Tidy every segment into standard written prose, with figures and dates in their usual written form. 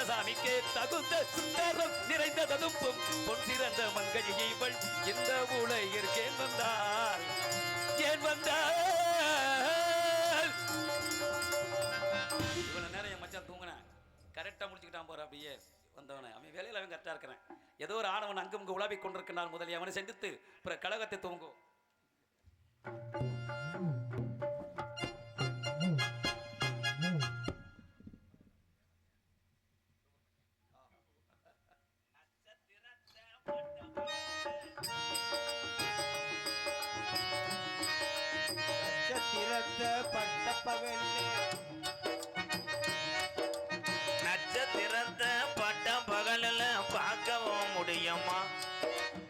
கந்தசாமிக்கு தகுந்த சுந்தரம் நிறைந்த ததுப்பும் பொன் சிறந்த மங்கையை இவள் இந்த உலகிற்கேன் வந்தாள் ஏன் வந்தாள். இவ்வளவு நேரம் என் மச்சான் தூங்கினேன், கரெக்டா முடிச்சுக்கிட்டான் போற. அப்படியே வந்தவனை அவன் வேலையில் அவன் கரெக்டா இருக்கிறேன். ஏதோ ஒரு ஆணவன் அங்கும் இங்கு உலாவிக் கொண்டிருக்கிறான். முதலில் அவனை சந்தித்து பிற கழகத்தை தூங்கும். பட்ட பகல் நட்சத்திரத்தை பட்ட பகலில் பார்க்கவும் முடியுமா?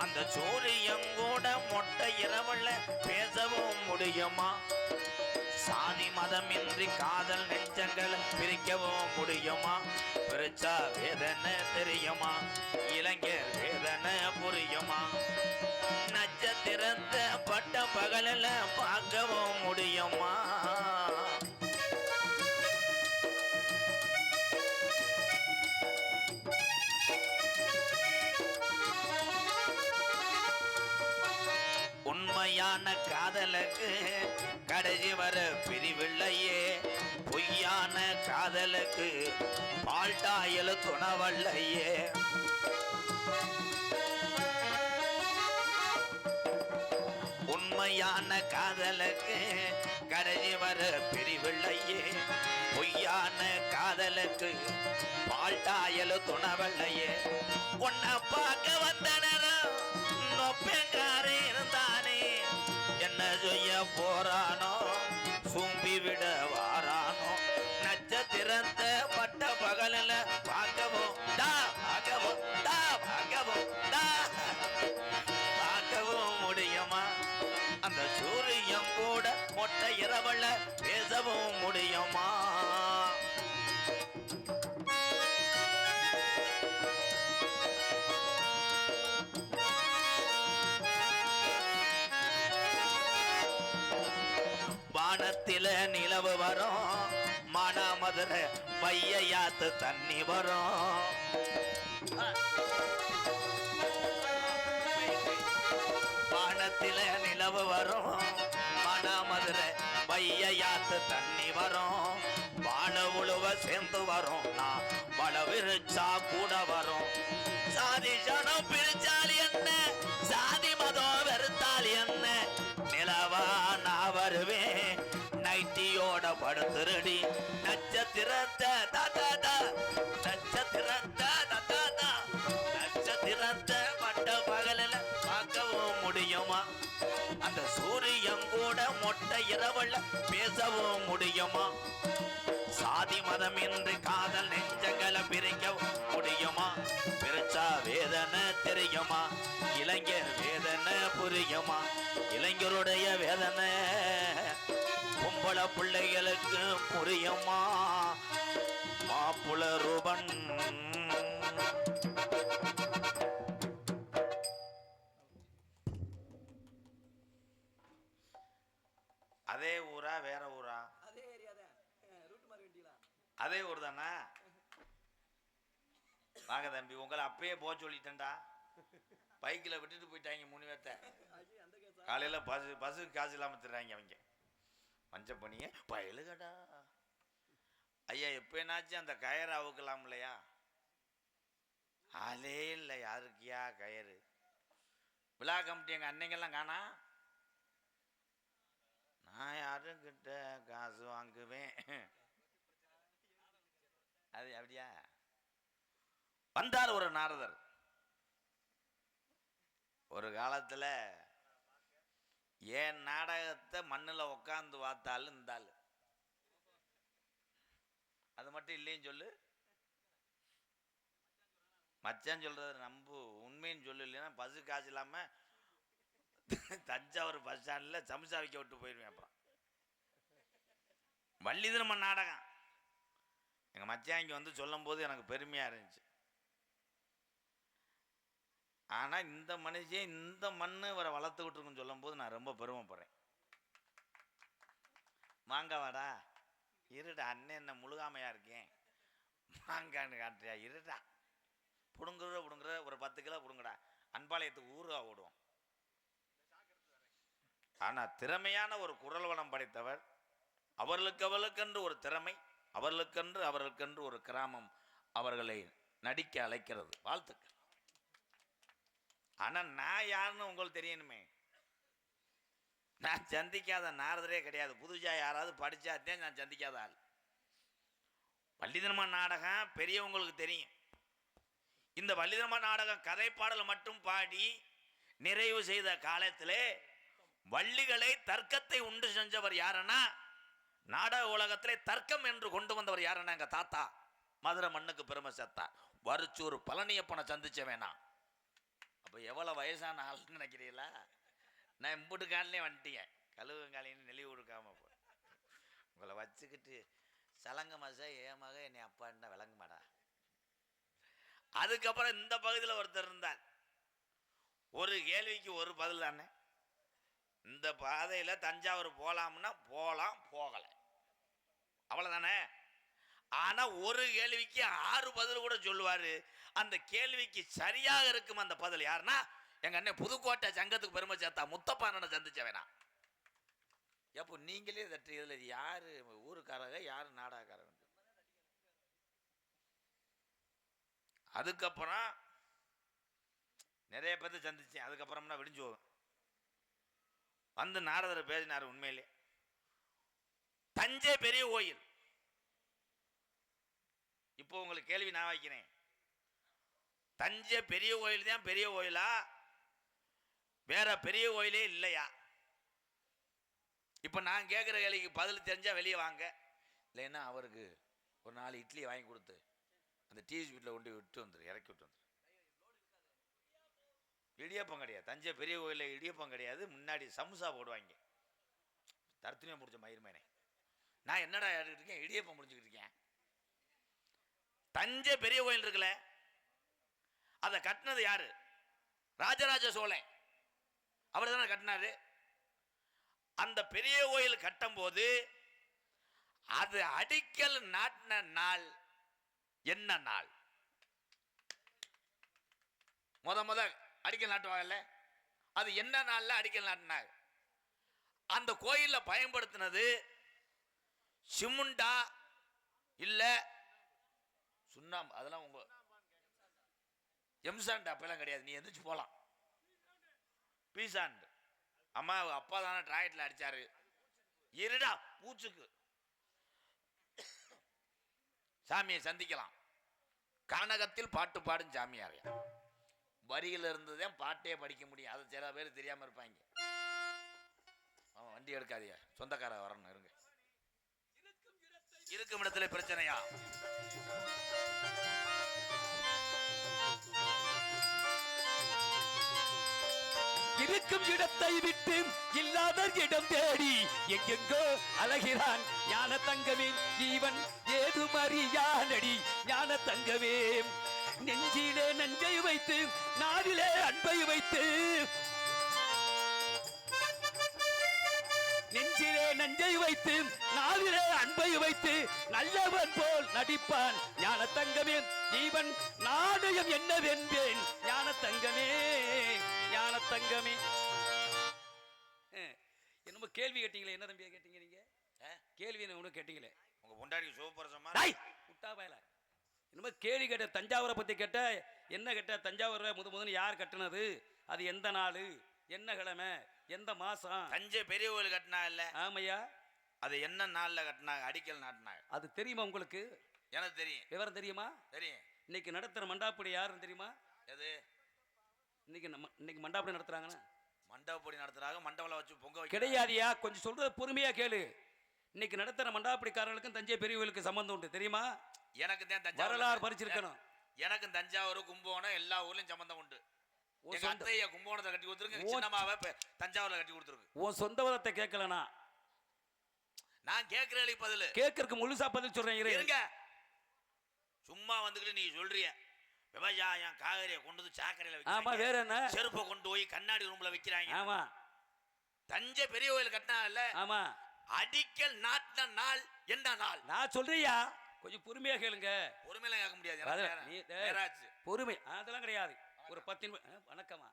அந்த சூரியன் கூட மொட்டை இரவுல பேசவும் முடியுமா? சாதி மதமின்றி காதல் நெஞ்சங்களை பிரிக்கவும் முடியுமா? பிரிச்சா வேதனை தெரியுமா? இளைஞர் வேதனை புரியுமா? நட்சத்திரத்தை பட்ட பகலில் பார்க்கவும் முடியுமா? உண்மையான காதலுக்கு கடைசி வர பிரிவில்லையே, பொய்யான காதலுக்கு பால்டாயல் துணவல்லையே. உண்மையான காதலுக்கு கடைசி வர பிரிவில்லையே, பொய்யான காதலுக்கு பால்டாயல் துணவல்லையே. உன்னை பார்க்க வந்த நேரம் நொப்பங்காரே இருந்தானே, என்ன செய்ய போறானோ சூம்பி விட வாரானோ. நட்சத்திரத்தை பட்ட பகலில் பார்க்கவும் பார்க்கவும் முடியுமா? அந்த சூரியன் கூட மொட்டை இரவல பேசவும் முடியுமா? வானத்தில நிலவு வரும், மானாமதுரை பையாத்து தண்ணி வரும். வானத்தில நிலவு வரும், மானாமதுரை பையாத்து தண்ணி வரும். வாழ உழுவ சேர்ந்து வரும், நான் வள விரிச்சா கூட வரும். சாதி ஜனம் பிரிச்சால் என்ன, சாதி மதம் வெறுத்தால் என்ன, நிலவா நான் வருவேன் நைட்டியோட படுத்துருடி. நட்சத்திரத்தை நட்சத்திரத்தை பட்ட பகலில் பார்க்கவும் முடியுமா? அந்த சூரியன் கூட மொட்டை இரவுல பேசவும் முடியுமா? சாதி மதம் இன்றி காதல் நெஞ்சங்களை பிரிக்க முடியுமா? பிரிச்சா வேதனை தெரியுமா? இளைஞர் வேதனை புரியுமா? இளைஞருடைய வேதனை பொம்பள பிள்ளைகளுக்கு புரியுமா? மாப்புள ரூபன் அதே ஊரா வேற ஊரா? அதே ஏரியா தான், ரூட் மார்க் வேண்டியலாம். அதே ஊர் தானே? வாங்க தம்பி, உங்களை அப்பயே போக சொல்லிட்டேன்டா. பைக்கில் விட்டுட்டு போயிட்டாங்க 3 பேர்த்த. காலையில் பஸ்ஸுக்கு காசு இல்லாமல் தர்றாங்க அவங்க. மஞ்சள் பண்ணிங்க பயலுகடா. ஐயா எப்போனாச்சும் அந்த கயரை அவுக்கலாம் இல்லையா? ஆளே இல்லை, யாருக்கியா கயறு? விழா கமிட்டி எங்கள் அன்னைங்கெல்லாம் காணா. நான் யாருக்கிட்ட காசு வாங்குவேன்? அது அப்படியா? வந்தார் ஒரு நாரதர். ஒரு காலத்தில் என் நாடகத்தை மண்ணில் உட்காந்து பார்த்தாலும் இருந்தாள். அது மட்டும் இல்லைன்னு சொல்லு, மச்சான் சொல்றது நம்பு, உண்மைன்னு சொல்லு. இல்லைன்னா பஸ்ஸு காசு இல்லாமல் தஞ்சாவூர் பஸ் ஸ்டாண்டில் சம்சா வைக்க விட்டு போயிடுவேன். அப்புறம் வள்ளிதிரும நாடகம் எங்கள் மச்சான் இங்கே வந்து சொல்லும் போது எனக்கு பெருமையாக இருந்துச்சு. ஆனால் இந்த மனுஷன் இந்த மண் இவரை வளர்த்துக்கிட்டு இருக்குன்னு சொல்லும் போது நான் ரொம்ப பெருமைப்படுறேன். மாங்காவாடா இருடா, அண்ணன் என்ன முழுகாமையாக இருக்கேன். மாங்கான்னு காட்டுறியா? இருடா, புடுங்குற ஒரு 10 கிலோ புடுங்கடா, அன்பாளையத்துக்கு ஊருகா ஓடுவோம். ஆனா திறமையான ஒரு குரல் வளம் படைத்தவர், அவர்களுக்கென்று ஒரு திறமை, அவர்களுக்கென்று ஒரு கிராமம் அவர்களை நடிக்க அழைக்கிறது. வாழ்த்துக்கள். ஆனா நான் யாருன்னு உங்களுக்கு தெரியணுமே. நான் சந்திக்காத நாரதரே கிடையாது. புதுசா யாராவது படிச்சாதே நான் சந்திக்காத ஆள். வள்ளிதர்ம நாடகம் பெரியவங்களுக்கு தெரியும். இந்த வள்ளிதர்ம நாடகம் கதை பாடல் மட்டும் பாடி நிறைவு செய்த காலத்திலே வள்ளிகளை தர்க்கத்தை உண்டு செஞ்சவர் யாருன்னா, நாடக உலகத்திலே தர்க்கம் என்று கொண்டு வந்தவர் யாருன்னா எங்க தாத்தா. மதுரை மண்ணுக்கு பெருமை சேர்த்தார். வரிச்சூர் பழனியப்பனை சந்திச்ச வேணாம். அப்ப எவ்வளவு வயசான ஆள்னு நினைக்கிறீங்களா? நான் இம்புட்டு காலிலே வந்துட்டீங்க, கழுவுங்காலின்னு நெளிவு கொடுக்காம போ. உங்களை வச்சுக்கிட்டு சலங்க மாசா ஏமாக என்னை அப்பான்னா விளங்க மாடா. அதுக்கப்புறம் இந்த பகுதியில் ஒருத்தர் இருந்தார். ஒரு கேள்விக்கு ஒரு பதில் தானே. இந்த பாதையில் தஞ்சாவூர் போகலாம்னா போகலாம், போகலை, அவ்வளோதானே. ஆனால் ஒரு கேள்விக்கு 6 பதில் கூட சொல்லுவார். அந்த கேள்விக்கு சரியாக இருக்கும் அந்த பதில் யாருன்னா, எங்கள் அண்ணன் புதுக்கோட்டை சங்கத்துக்கு பெருமை சேர்த்தா முத்தப்பானனை சந்திச்ச வேணாம். எப்போ நீங்களே தட்டு இதில் யார் ஊருக்காரங்க யார் நாடகக்காரங்க. அதுக்கப்புறம் நிறைய பேர்த்த சந்திச்சேன். அதுக்கப்புறம்னா விடிஞ்சு போகும். வந்து நாரதர் பேசினார். உண்மையிலே தஞ்சை பெரிய கோயில். இப்போ உங்களுக்கு கேள்வி நான் வைக்கிறேன், தஞ்சை பெரிய கோயில் தான் பெரிய கோயிலா, வேற பெரிய கோயிலே இல்லையா? இப்போ நான் கேட்குற கேள்விக்கு பதில் தெரிஞ்சா வெளியே வாங்க, இல்லைன்னா அவருக்கு ஒரு 4 இட்லி வாங்கி கொடுத்து அந்த டிவி வீட்டில் கொண்டு விட்டு வந்துரு, இறக்கி விட்டு வந்துரு. இடியப்பம் கிடையாது தஞ்சை பெரிய கோயிலில், இடியப்பம் கிடையாது. முன்னாடி சமுசா போடுவாங்க. தர்த்தனியாக முடிச்ச மயிர்மேனே, நான் என்னடா எடுத்துக்கிட்டு இருக்கேன், இடியப்பம் முடிச்சுக்கிட்டு இருக்கேன். தஞ்சை பெரிய கோயில் இருக்குல்ல, அதை கட்டினது யாரு? ராஜராஜ சோழன். அவர் தானே கட்டினாரு. அந்த பெரிய கோயில் கட்டும் போது அது அடிக்கல் நாட்டின நாள் என்ன நாள்? முத அடிக்கல் நாட்டுவாங்கல்ல, அது என்ன நாள்ல அடிக்கல் நாட்டினாங்க? அந்த கோயில்ல பயன்படுத்தினது சிமுண்டா இல்ல சுண்ணாம்பு? அதெல்லாம் உங்க எம்சாண்ட் அப்பெல்லாம் கிடையாது. நீ எந்திரிச்சு போலாம். பீசாண்ட். அம்மா அப்பா தானே டிராக்டர்ல அடிச்சாரு. இருடா பூச்சுக்கு. சாமியை சந்திக்கலாம். கனகத்தில் பாட்டு பாடும் சாமியாரையா. வரியில இருந்துதான் பாட்டே படிக்க முடியும். அது சில பேர் தெரியாம இருப்பாங்க. வண்டி எடுக்காதீங்க, சொந்தக்கார வரணும். இருங்க. இருக்கும் இடத்துல பிரச்சனையா? இருக்கும் இடத்தை விட்டு இல்லாத இடம் தேடி எங்கெங்கோ அழகிறான் ஞான தங்கமே. ஜீவன் ஏது மறியானடி ஞான தங்கமே. நெஞ்சிலே நஞ்சை வைத்து நாவிலே அன்பை வைத்து, நெஞ்சிலே நஞ்சை வைத்து நாவிலே அன்பை வைத்து நல்லவன் போல் நடிப்பான் ஞான தங்கமே. ஜீவன் நாணயம் என்னவென்பேன் ஞான தங்கமே, ஞான தங்கமே. என்னமோ கேள்வி கேட்டீங்களே, என்ன தம்பியா கேட்டீங்க நீங்க? கேள்வி என்ன ஒண்ணு கேட்டீங்களே, உங்க பொண்டாடி சோபரசமா முட்டா பயல. என்னமோ கேள்வி கேட்ட, தஞ்சாவூரை பத்தி கேட்ட. என்ன கேட்ட? தஞ்சாவூரை முதன்னு யார் கட்டினது, அது எந்த நாள், என்ன கிழமை, எந்த மாசம்? தஞ்சை பெரிய கோயில் கட்டினா இல்ல? ஆமையா. அது என்ன நாள்ல கட்டினாங்க? அடிக்கல் நாட்டினாங்க. அது தெரியுமா உங்களுக்கு? எனக்கு தெரியும். விவரம் தெரியுமா? தெரியும். இன்னைக்கு நடத்துற மண்டாப்படி யாருன்னு தெரியுமா? எது? இன்னைக்கு மண்டாப்படி நடத்துறாங்கன்னா மண்டபப்படி நடத்துறாங்க. மண்டபல வச்சு பொங்க கிடையாதியா. கொஞ்சம் சொல்றது பொறுமையா கேளு. இன்னைக்கு நடத்துற மண்டாப்படிக்காரர்களுக்கும் தஞ்சை பெரிய கோயிலுக்கு சம்பந்தம் உண்டு தெரியுமா? எனக்கு தான் தஞ்சாவூர் வரலாறு படிச்சிருக்கணும். எனக்கு தஞ்சாவூர் கும்பகோணம் எல்லா ஊர்லயும் சம்பந்தம் உண்டு. எங்க அத்தைய கும்பகோணத்தை கட்டி கொடுத்துருக்கு, சின்னமாவை தஞ்சாவூர்ல கட்டி கொடுத்துருக்கு. உன் சொந்த விதத்தை கேட்கலனா நான் கேட்கிறேன் பதில். கேட்கறதுக்கு முழுசா பதில் சொல்றேன். இருங்க. சும்மா வந்துக்கிட்டு நீ சொல்றிய விவசாயம் காய்கறியை கொண்டு வந்து சாக்கடையில வைக்கிறாங்க. ஆமா, வேற என்ன? செருப்பை கொண்டு போய் கண்ணாடி ரூம்ல வைக்கிறாங்க. ஆமா. தஞ்சை பெரிய கோயில் கட்டினாங்கல்ல, ஆமா, அடிக்கல் நாட்டின நாள் என்ன நாள்? நான் சொல்றியா? கொஞ்சம் பொறுமையா கேளுங்க. பொறுமையில கேட்க முடியாது. அது எனக்கு நீ நேரம் ஆச்சு. பொறுமை அதெல்லாம் கிடையாது. ஒரு 10 நிமிடம். வணக்கம்மா.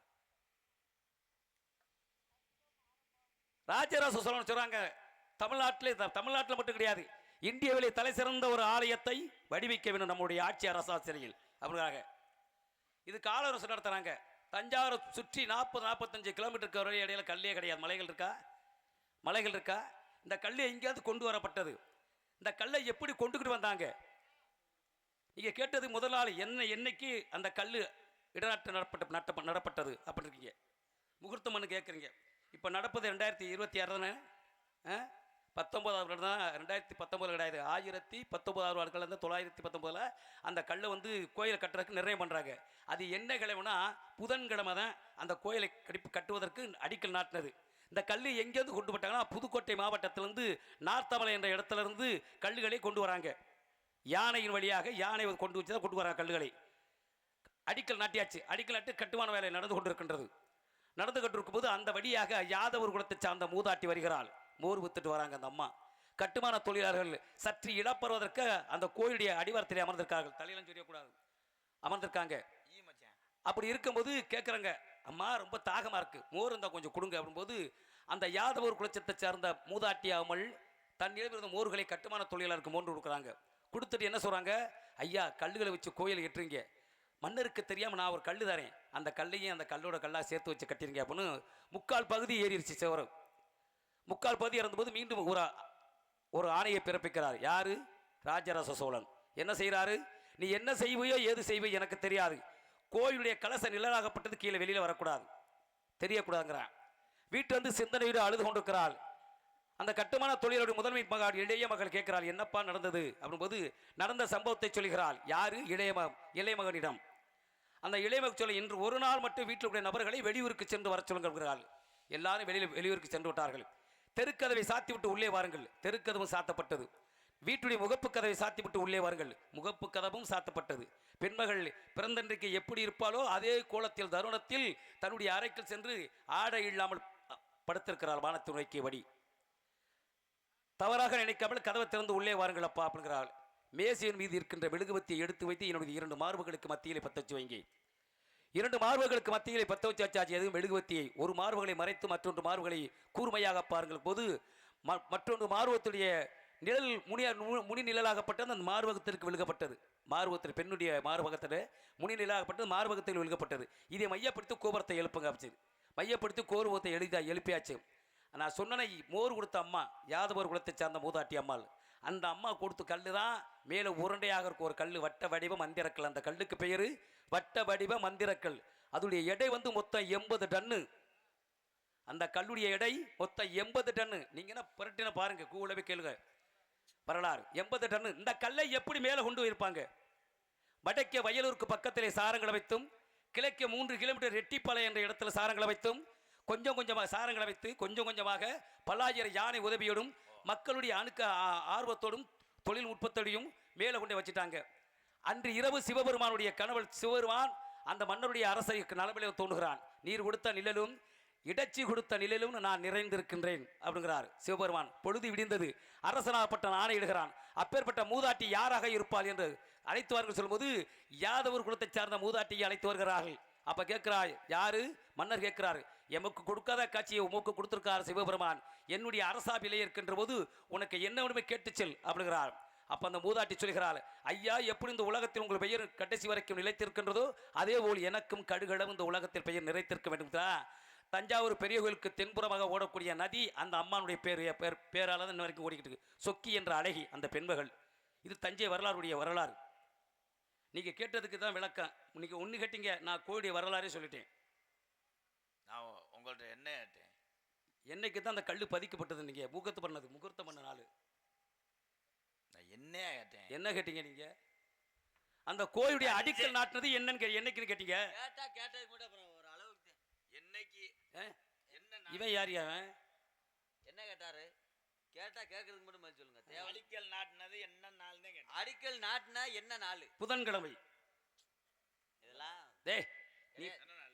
ராஜராஜ சோழன் சொல்றாங்க, தமிழ்நாட்டில் மட்டும் கிடையாது, இந்தியாவிலே தலை சிறந்த ஒரு ஆலயத்தை வடிவிக்க வேண்டும் நம்முடைய ஆட்சி அரசாசிரியில் அப்படிங்கிறாங்க. இது காலரசு நடத்துறாங்க. தஞ்சாவூரை சுற்றி 40-45 கிலோமீட்டருக்கு வரை இடையில கல்லே கிடையாது. மலைகள் இருக்கா? இந்த கல் எங்கேயாவது கொண்டு வரப்பட்டது. இந்த கல்லை எப்படி கொண்டுக்கிட்டு வந்தாங்க? நீங்க கேட்டது முதல் நாள் என்னைக்கு அந்த கல் இடநாட்டு நடப்பட்டது அப்படின்னு இருக்கீங்க. முகூர்த்தம் பண்ணு கேட்குறீங்க. இப்போ நடப்பது 2026 தானே? 19வது தான். 2019 கிடையாது, 1019 ஆண்டுகள். 919 அந்த கல்லை வந்து கோயிலை கட்டுறதுக்கு நிர்ணயம் பண்ணுறாங்க. அது என்ன கிழமைனா புதன்கிழமை தான் அந்த கோயிலை கட்டுவதற்கு அடிக்கல் நாட்டினது. இந்த கல் எங்கேருந்து கொண்டு போட்டாங்கன்னா புதுக்கோட்டை மாவட்டத்திலேருந்து நார்த்தமலை என்ற இடத்துல இருந்து கல்லுகளை கொண்டு வராங்க. யானையின் வழியாக யானை கொண்டு வச்சு தான் கொண்டு வராங்க கல்லுகளை. அடிக்கல் நாட்டியாச்சு. அடிக்கல் நாட்டு கட்டுமான வேலை நடந்து கொண்டிருக்கின்றது. நடந்து கொண்டிருக்கும்போது அந்த வழியாக யாதவர் குலத்தை சார்ந்த மூதாட்டி வருகிறாள். மோர் வித்துட்டு வராங்க அந்த அம்மா. கட்டுமான தொழிலாளர்கள் சற்று இடப்பெறுவதற்கு அந்த கோயிலுடைய அடிவாரத்திலே அமர்ந்திருக்கார்கள். தலையெல்லாம் சொல்லக்கூடாது, அமர்ந்திருக்காங்க. அப்படி இருக்கும்போது கேட்குறாங்க, அம்மா ரொம்ப தாகமா இருக்கு, மோர் இருந்தால் கொஞ்சம் கொடுங்க அப்படின்போது அந்த யாதவர் குலச்சத்தை சேர்ந்த மூதாட்டி அமல் தன்னிடம் இருந்த மோர்களை கட்டுமான தொழிலாளருக்கு மோன்று கொடுக்குறாங்க. கொடுத்துட்டு என்ன சொல்றாங்க, ஐயா கல்லுகளை வச்சு கோயிலை எட்டுறீங்க, மன்னருக்கு தெரியாம நான் ஒரு கல்லு தரேன், அந்த கல்லையும் அந்த கல்லோட கல்லா சேர்த்து வச்சு கட்டிருங்க அப்படின்னு முக்கால் பகுதி ஏறிடுச்சு சிவரம். முக்கால் பகுதி இறந்தபோது மீண்டும் ஒரு ஆணையை பிறப்பிக்கிறார். யாரு? ராஜராஜ சோழன். என்ன செய்யறாரு, நீ என்ன செய்வையோ ஏது செய்வையோ எனக்கு தெரியாது, கோயிலுடைய கலச நிழலாகப்பட்டது கீழே வெளியில வரக்கூடாது, தெரியக்கூடாதுங்கிறான். வீட்டு வந்து சிந்தனையோடு அழுது கொண்டிருக்கிறாள். அந்த கட்டுமான தொழிலுடைய முதன்மை மகள் இளைய மகள் கேட்கிறாள், என்னப்பா நடந்தது அப்படின்போது நடந்த சம்பவத்தை சொல்கிறாள். யாரு? இளைய மகனிடம். அந்த இளைய மகன் சொல்ல, இன்று ஒரு நாள் மட்டும் வீட்டில் நபர்களை வெளியூருக்கு சென்று வர சொல்லுங்கள். எல்லாரும் வெளியூருக்கு சென்று விட்டார்கள். தெருக்கதவை சாத்தி விட்டு உள்ளே வாருங்கள். தெருக்கதவும் சாத்தப்பட்டது. வீட்டுடைய முகப்பு கதவை சாத்தி விட்டு உள்ளே வாருங்கள். முகப்பு கதவும் சாத்தப்பட்டது. பெண்மகள் பிறந்தன்றைக்கு எப்படி இருப்பாளோ அதே கோலத்தில் தருணத்தில் தன்னுடைய அறைக்குள் சென்று ஆடை இல்லாமல் படுத்திருக்கிறாள். வானத்தை நோக்கியபடி. தவறாக நினைக்காமல் கதவை திறந்து உள்ளே வாருங்கள் அப்பா அப்படிங்கிறாள். மேசையின் மீது இருக்கின்ற மெழுகுவத்தியை எடுத்து வைத்து என்னுடைய 2 மார்புகளுக்கு மத்தியிலே பத்த வச்சு வைங்க. 2 மார்புகளுக்கு மத்தியிலே பத்த வச்சாச்சு. எதுவும் மெழுகுவத்தியை ஒரு மார்புகளை மறைத்து மற்றொன்று மார்புகளை கூர்மையாக பாருங்கள் போது மற்றொன்று மார்பகத்துடைய நிழல் முனி நிழலாகப்பட்டது அந்த மார்பகத்திற்கு விழுகப்பட்டது. மார்பகத்தில் பெண்ணுடைய மார்பகத்தில் முனி நிழலாகப்பட்டது மார்பகத்தில் விழுகப்பட்டது. இதை மையப்படுத்தி கோபுரத்தை எழுப்புங்க அப்படிச்சு. மையப்படுத்தி கோபுரத்தை எழுப்பியாச்சு. நான் சொன்னனை மோர் கொடுத்த அம்மா யாதவர் குலத்தை சார்ந்த மூதாட்டி அம்மாள். அந்த அம்மா கொடுத்த கல் தான் மேலே உருண்டையாக இருக்கும் ஒரு கல், வட்ட வடிவ மந்திரக்கல். அந்த கல்லுக்கு பெயரு வட்ட வடிவ மந்திரக்கல். அதனுடைய எடை வந்து மொத்தம் 80 டன்னு. அந்த கல்லுடைய எடை மொத்தம் 80 டன்னு. நீங்க என்ன புரட்டின பாருங்க, கூடவே கேளுங்க வரலாறு. 80 டன்னு. இந்த கல்லை எப்படி மேலே கொண்டு போயிருப்பாங்க? வடக்கே வயலூருக்கு பக்கத்திலே சாரங்களை வைத்தும், கிழக்கே 3 கிலோமீட்டர் ரெட்டிப்பாளையம் என்ற இடத்துல சாரங்களை வைத்தும், கொஞ்சம் கொஞ்சமாக சாரங்களை வைத்து கொஞ்சம் கொஞ்சமாக பல்லாயிரம் யானை உதவியோடும் மக்களுடைய ஆர்வத்தோடும் தொழில்நுட்பத்தோடையும் மேலே கொண்டு வச்சுட்டாங்க. அன்று இரவு சிவபெருமானுடைய கணவன் சிவபெருமான் அந்த மன்னருடைய அரசை நலவிலை தோன்றுகிறான். நீர் கொடுத்த நிழலும் இடச்சி கொடுத்த நிழலும் நான் நிறைந்திருக்கின்றேன் அப்படிங்கிறார் சிவபெருமான். பொழுது விடிந்தது. அரசனாகப்பட்ட ஆணையிடுகிறான். அப்பேற்பட்ட மூதாட்டி யாராக இருப்பாள் என்று அழைத்து வார்கள் சொல்லும்போது யாதவர் குலத்தை சார்ந்த மூதாட்டியை அழைத்து வருகிறார்கள். அப்ப கேட்கிறாய், யாரு? மன்னர் கேட்கிறாரு, எமக்கு கொடுக்காத காட்சியை உமக்கு கொடுத்திருக்கார் சிவபெருமான். என்னுடைய அரசாபிலே இருக்கின்ற போது உனக்கு என்ன வேணுமே கேட்டு செல் அப்படிங்கிறார். அப்ப அந்த மூதாட்டி சொல்கிறாள், ஐயா எப்படி இந்த உலகத்தில் உங்கள் பெயர் கடைசி வரைக்கும் நிலைத்திருக்கின்றதோ அதே போல் எனக்கும் கடுகளவு இந்த உலகத்தில் பெயர் நிறைத்திருக்க வேண்டும். தஞ்சாவூர் பெரிய கோயிலுக்கு தென்புறமாக ஓடக்கூடிய நதி அந்த அம்மானுடைய பேரால தான் இன்ன வரைக்கும் ஓடிக்கிட்டு இருக்கு. சொக்கி என்ற அழகி அந்த பெண்மகள். இது தஞ்சை வரலாறுடைய வரலாறு. நீங்க கேட்டதுக்கு தான் விளக்கம். நீங்க ஒண்ணு கேட்டீங்க, நான் கோயிலுடைய வரலாறே சொல்லிட்டேன். நான் உங்கள்ட்ட என்ன கேட்டேன்? என்னைக்கு தான் அந்த கல்லு பதிக்கப்பட்டது? நீங்க முகூர்த்தம் பண்ண நாள். நான் என்ன கேட்டேன்? என்ன கேட்டீங்க நீங்க? அந்த கோயிலுடைய அடிக்கல் நாட்டினது என்னைக்குன்னு கேட்டீங்க? கேட்டது கூட அப்புறம் ஒரு அளவுக்கு என்னைக்கு என்ன இவன் யார் என்ன கேட்டாரு? கேட்டா கேட்கறதுக்கு மட்டும் பதில் சொல்லுங்க. அடிக்கல் நாட்டினது என்ன நாள்னு கேட்டேன். அடிக்கல் நாட்டினா என்ன நாள்? புதன்கிழமை. இதெல்லாம் டேய்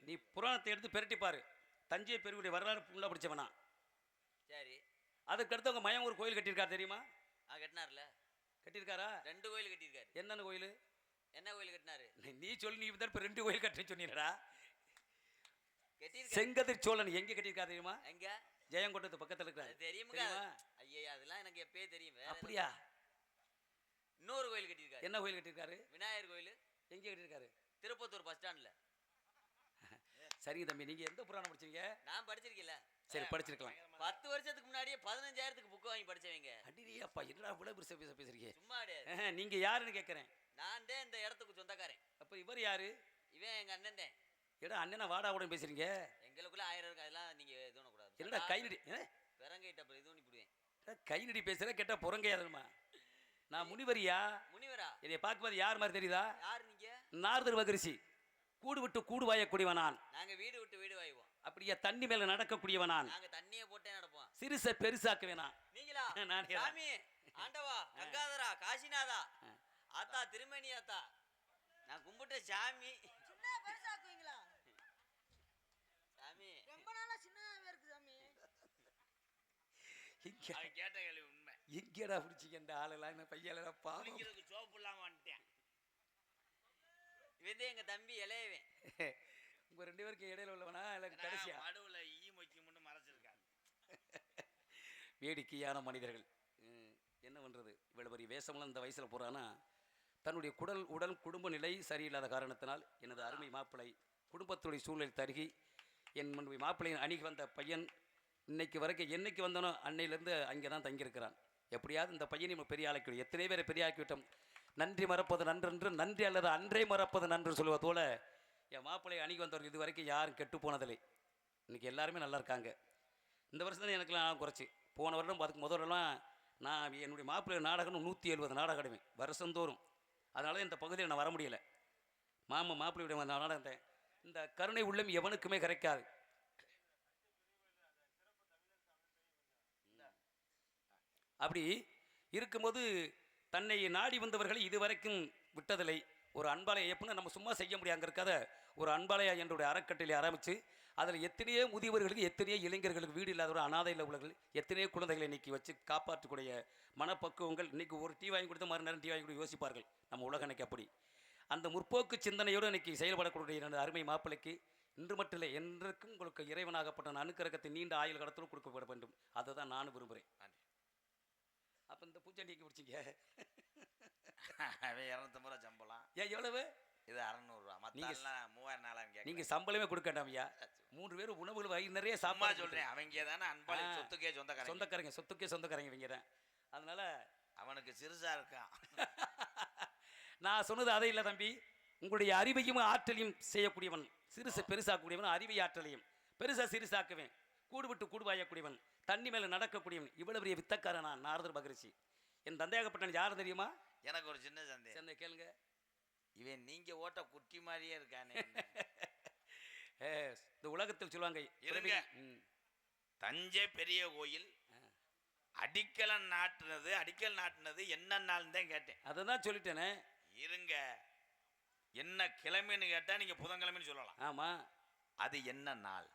நீ புராணத்தை எடுத்து பெரட்டி பாரு. தஞ்சை பெருவுடைய வரலாறு ஃபுல்லாக படிச்சவனா? சரி. அதுக்கு அடுத்து உங்க மயம் ஒரு கோயில் கட்டியிருக்காரு தெரியுமா? கட்டினார்ல. கட்டியிருக்காரா? 2 கோயில் கட்டியிருக்காரு. என்னென்ன கோயில்? என்ன கோயில் கட்டினாரு? நீ சொல்லி நீ தான் இப்போ 2 கோயில் கட்டுன்னு சொன்னீங்கடா. கட்டியிருக்காரு. செங்கதிர் சோழன் எங்க கட்டியிருக்காரு தெரியுமா? எங்க? ஜெயங்கொண்டத்து பக்கத்துல இருக்காரு. அது தெரியுமுங்க. தெரியுமா? ஐயா அதெல்லாம் எனக்கு எப்பயே தெரியும். வேற அப்படியா? இன்னொரு கோயில் கட்டியிருக்காரு. என்ன கோயில் கட்டியிருக்காரு? விநாயகர் கோயில். எங்க கட்டியிருக்காரு? திருப்பத்தூர் பஸ் ஸ்டாண்ட்ல. சரிங்க தம்பி, நீங்க எந்த புராணம் படிச்சீங்க? நான் படிச்சிருக்கீல்ல. சரி, படிச்சிருக்கலாம். 10 வருஷத்துக்கு முன்னாடியே 15,000க்கு புக் வாங்கி படிச்சவங்க. அடிரியப்பா, என்னடா இவ்வளவு பெருசா பேசுறீங்க? சும்மா கிடையாது. நீங்க யாருன்னு கேட்கறேன். நான் தான் இந்த இடத்துக்கு சொந்தக்காரன். அப்ப இவர் யாரு? இவன் எங்க அண்ணன் தான். ஏடா அண்ணனா வாடா கூட பேசுறீங்க? எங்களுக்குள்ள 1000 இருக்கு. அதெல்லாம் நீங்க இது பண்ண கூடாது. என்னடா கை நடி பெரங்கிட்ட அப்புறம் இது பண்ணி போடுவேன். கை நடி பேசுற கேட்டா புறங்கையாதுமா. நான் முனிவரியா? முனிவரா? இதை பார்க்கும்போது யார் மாதிரி தெரியுதா? யார் நீங்க? நாரதர் மகரிஷி. கூடு விட்டு கூடு வாயக்கூடியவன் நான். நாங்க வீடு விட்டு வீடு வாய்வோம். அப்படியே தண்ணி மேல நடக்கக்கூடியவன் நான். நாங்க தண்ணியை போட்டே நடப்போம். சிறுச பெருசாக்குவேன் நான். நீங்களா? நானே. சாமி, ஆண்டவா, கங்காதரா, காசிநாதா, ஆத்தா திருமணி ஆத்தா, நான் கும்பிட்ட சாமி. சின்ன பெருசாக்குவீங்களா? சாமி ரொம்ப நாளா சின்னதாவே இருக்கு சாமி. அவன் கேட்ட கேள்வி உண்மை. எங்கேடா பிடிச்சிங்க இந்த ஆளெல்லாம்? இந்த பையல பாவம். குளிக்கிறதுக்கு சோப்பு இல்லாம வந்துட்டேன். இவன் எங்க தம்பி இளையவன். உங்க 2 பேருக்கு இடையில உள்ளவனா இல்ல கடைசியா? மடுவுல ஈ மொக்கி மட்டும் மறைச்சிருக்காங்க. வேடிக்கையான மனிதர்கள். என்ன பண்றது, இவ்வளவு பெரிய வேஷம்லாம் இந்த வயசுல போறானா? தன்னுடைய உடல் குடும்ப நிலை சரியில்லாத காரணத்தினால் எனது அருமை மாப்பிள்ளை குடும்பத்துடைய சூழ்நிலை தருகி என் முன்பு மாப்பிள்ளையின் அணிக்கு வந்த பையன் இன்னைக்கு வரைக்கும் என்னைக்கு வந்தனோ அன்னையிலேருந்து அங்கே தான் தங்கியிருக்கிறான். எப்படியாவது இந்த பையனை நம்ம பெரிய ஆக்கிவிடும். எத்தனை பேரை பெரிய ஆக்கிவிட்டோம். நன்றி மறப்பது நன்றென்று, நன்றி அல்லது அன்றே மறப்பது நன்று சொல்லுவது போல என் மாப்பிள்ளை அணிக்கு வந்தவர்கள் இது வரைக்கும் யாரும் கெட்டு போனதில்லை. இன்னைக்கு எல்லாருமே நல்லா இருக்காங்க. இந்த வருஷம் தான் எனக்குலாம் குறைச்சி. போன வருடம் அதுக்கு முதல்லாம் நான் என்னுடைய மாப்பிள்ளை நாடகம் 170 நாடகம் ஆடுவேன் வருஷந்தோறும். அதனால இந்த பகுதியில் நான் வர முடியலை. மாப்பிள்ளையுடைய நாடகத்தை இந்த கருணை உள்ளம் எவனுக்குமே கிடைக்காது. அப்படி இருக்கும்போது தன்னை நாடி வந்தவர்களை இதுவரைக்கும் விட்டதில்லை. ஒரு அன்பாலயம் எப்படின்னா நம்ம சும்மா செய்ய முடியாது. அங்கே இருக்காத ஒரு அன்பாலயா என்னுடைய அறக்கட்டளை ஆரம்பித்து அதில் எத்தனையோ முதியவர்களுக்கு, எத்தனையோ இளைஞர்களுக்கு, வீடு இல்லாதவர்கள், அனாதையில் உள்ளவர்கள், எத்தனையோ குழந்தைகளை இன்றைக்கி வச்சு காப்பாற்றக்கூடிய மனப்பக்குவங்கள். இன்றைக்கி ஒரு டீ வாங்கி கொடுத்த மறுநேரம் டீ வாங்கி கொடுத்து யோசிப்பார்கள். நம்ம உலகம் இன்றைக்கி அப்படி அந்த முற்போக்கு சிந்தனையோடு இன்றைக்கி செயல்படக்கூடிய எனது அருமை மாப்பிள்ளைக்கு இன்று மட்டும் இல்லை என்றைக்கும் உங்களுக்கு இறைவனாகப்பட்ட அனுக்கிரகத்தை நீண்ட ஆயுள் கடத்தலும் கொடுக்கப்பட வேண்டும். அதை தான் நானும் விரும்புகிறேன். அப்போ இந்த பூச்சண்டிக்கு பிடிச்சிங்க. அவன் 250 ரூபா சம்பளம். ஏன் எவ்வளவு? இது 600 ரூபா. மற்றெல்லாம் 3000 நீங்கள் சம்பளமே கொடுக்கண்டாமையா? 3 பேர் உணவுகள் வயிறு நிறைய சாப்பாடு சாப்பாடு சொல்கிறேன். அவங்க தானே அன்பாளி சொத்துக்கே சொந்தக்காரங்க. சொத்துக்கே சொந்தக்காரங்க இவங்க தான். அதனால அவனுக்கு சிறுசா இருக்கான். நான் சொன்னது அதை இல்லை தம்பி. உங்களுடைய அறிவையும் ஆற்றலையும் செய்யக்கூடியவன், சிறுசை பெருசாக்கக்கூடியவன், அறிவை ஆற்றலையும் பெருசா சிறுசாக்குவேன், கூடு விட்டு கூடு வாயக்கூடியவன், தண்ணி மேலே நடக்கக்கூடியவன், இவ்வளவு பெரிய வித்தக்காரன் நான் நாரதர் மகரிஷி. என் தந்தையாகப்பட்டவன் யாரும் தெரியுமா? எனக்கு ஒரு சின்ன சந்தேகம். கேளுங்க. இவன் நீங்க ஓட்ட குட்டி மாதிரியே இருக்கானே. இந்த உலகத்தில் சொல்லுவாங்க தஞ்சை பெரிய கோயில் அடிக்கல் நாட்டுனது என்ன நாள் தான் கேட்டேன். அதை தான் சொல்லிட்டேனே. இருங்க, என்ன கிழமைன்னு கேட்டா நீங்க புதன்கிழமைன்னு சொல்லலாம். ஆமா, அது என்ன நாள்?